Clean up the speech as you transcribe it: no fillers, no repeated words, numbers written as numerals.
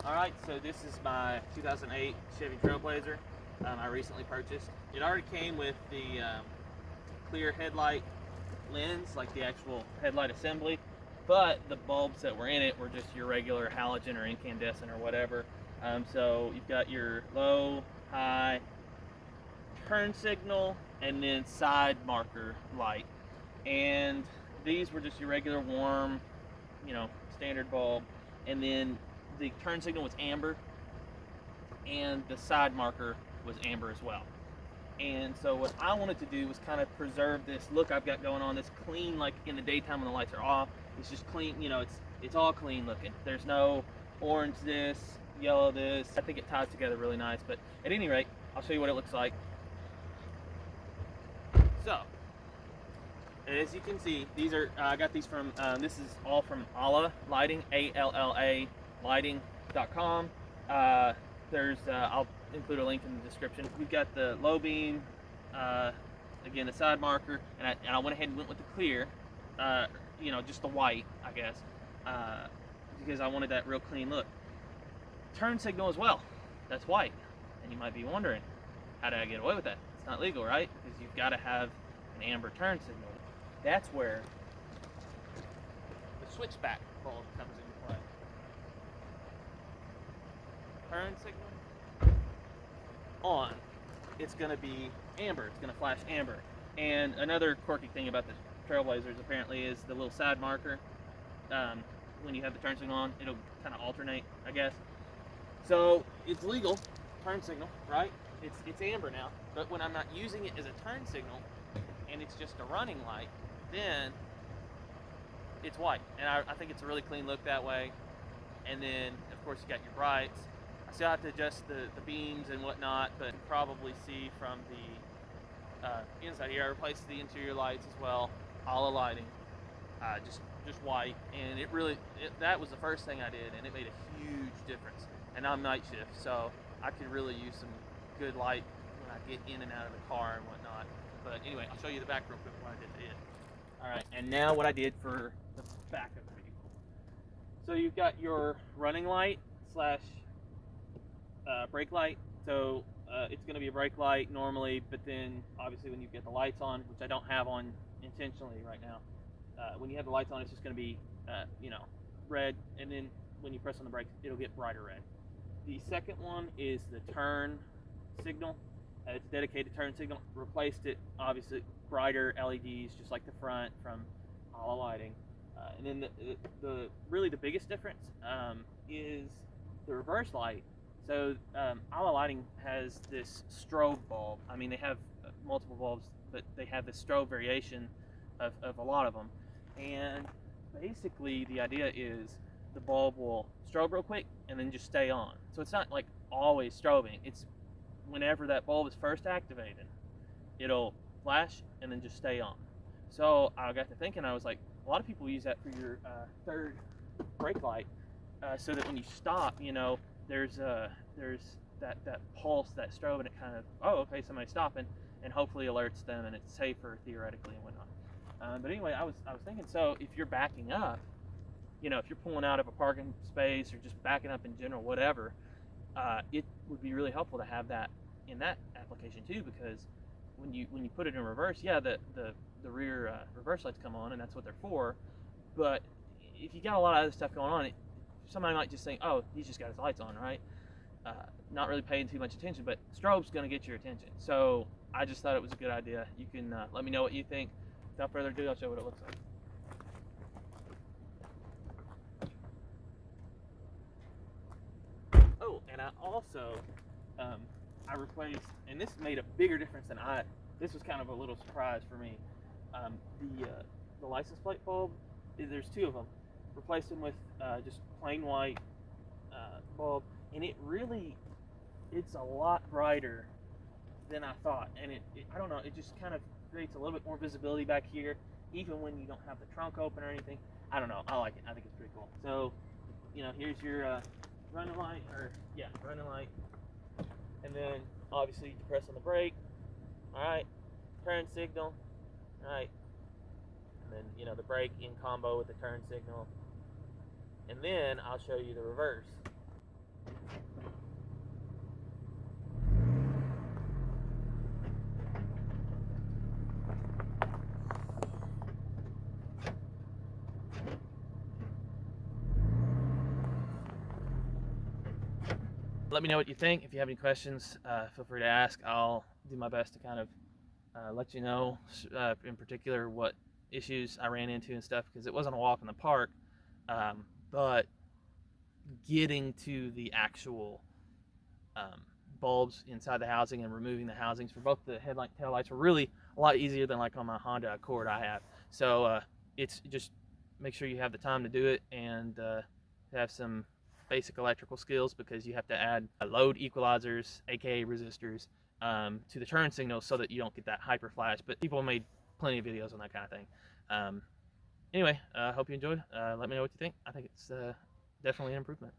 Alright, so this is my 2008 Chevy Trailblazer I recently purchased. It already came with the clear headlight lens, like the actual headlight assembly, but the bulbs that were in it were just your regular halogen or incandescent or whatever. So you've got your low, high, turn signal, and then side marker light. And these were just your regular warm, standard bulb. And then the turn signal was amber, and the side marker was amber as well. And so what I wanted to do was kind of preserve this look I've got going on, this clean, like in the daytime when the lights are off, it's just clean, it's all clean looking. There's no orange this, yellow this. I think it ties together really nice, but at any rate, I'll show you what it looks like. So, as you can see, these are, I got these from, this is all from Alla Lighting, A-L-L-A lighting.com. I'll include a link in the description. We've got the low beam, again the side marker, and I went ahead and went with the clear, just the white, I guess, because I wanted that real clean look. Turn signal as well, that's white, and you might be wondering, how did I get away with that? It's not legal, right? Because you've got to have an amber turn signal. That's where the switchback bulb comes into play. Turn signal on, it's going to be amber, it's going to flash amber. And another quirky thing about the Trailblazers apparently is the little side marker. When you have the turn signal on, it'll kind of alternate, I guess. So it's legal, turn signal, right? It's amber now, but when I'm not using it as a turn signal and it's just a running light, then it's white. And I think it's a really clean look that way. And then of course you got your brights. I still have to adjust the beams and whatnot, but you can probably see from the inside here, I replaced the interior lights as well, Alla Lighting, just white, and that was the first thing I did, and it made a huge difference. And I'm night shift, so I could really use some good light when I get in and out of the car and whatnot. But anyway, I'll show you the back real quick what I did to it. Alright, and now what I did for the back of the vehicle. So you've got your running light slash brake light. So it's going to be a brake light normally, but then obviously when you get the lights on, which I don't have on intentionally right now, when you have the lights on, it's just going to be red, and then when you press on the brakes, it'll get brighter red. The second one is the turn signal. It's a dedicated turn signal. Replaced it, obviously, brighter LEDs, just like the front from Alla Lighting. And then the really the biggest difference is the reverse light. So Alla Lighting has this strobe bulb. I mean, they have multiple bulbs, but they have this strobe variation of a lot of them. And basically the idea is the bulb will strobe real quick and then just stay on. So it's not like always strobing. It's whenever that bulb is first activated, it'll flash and then just stay on. So I got to thinking, I was like, a lot of people use that for your third brake light, so that when you stop, there's that pulse, that strobe, and it kind of, oh, okay, somebody's stopping, and hopefully alerts them, and it's safer theoretically and whatnot. But anyway, I was thinking, so if you're backing up, if you're pulling out of a parking space or just backing up in general, whatever, it would be really helpful to have that in that application too, because when you put it in reverse, yeah, the rear reverse lights come on, and that's what they're for. But if you got a lot of other stuff going on, somebody might just think, oh, he's just got his lights on, right? Not really paying too much attention, but strobe's going to get your attention. So I just thought it was a good idea. You can let me know what you think. Without further ado, I'll show you what it looks like. Oh, and I also, I replaced, and this made a bigger difference than this was kind of a little surprise for me. The license plate bulb, there's two of them. Replaced them with just plain white bulb, and it's a lot brighter than I thought. And I don't know, it just kind of creates a little bit more visibility back here, even when you don't have the trunk open or anything. I don't know, I like it. I think it's pretty cool. So, here's your running light, running light, and then obviously you press on the brake. All right, turn signal. All right, and then the brake in combo with the turn signal, and then I'll show you the reverse. Let me know what you think. If you have any questions, feel free to ask. I'll do my best to kind of let you know, in particular, what issues I ran into and stuff, because it wasn't a walk in the park, but getting to the actual um, bulbs inside the housing and removing the housings for both the headlight and tail lights were really a lot easier than like on my Honda Accord I have. So it's just make sure you have the time to do it and have some basic electrical skills, because you have to add load equalizers, aka resistors, to the turn signal so that you don't get that hyper flash. But people made plenty of videos on that kind of thing. Anyway, hope you enjoyed. Let me know what you think. I think it's definitely an improvement.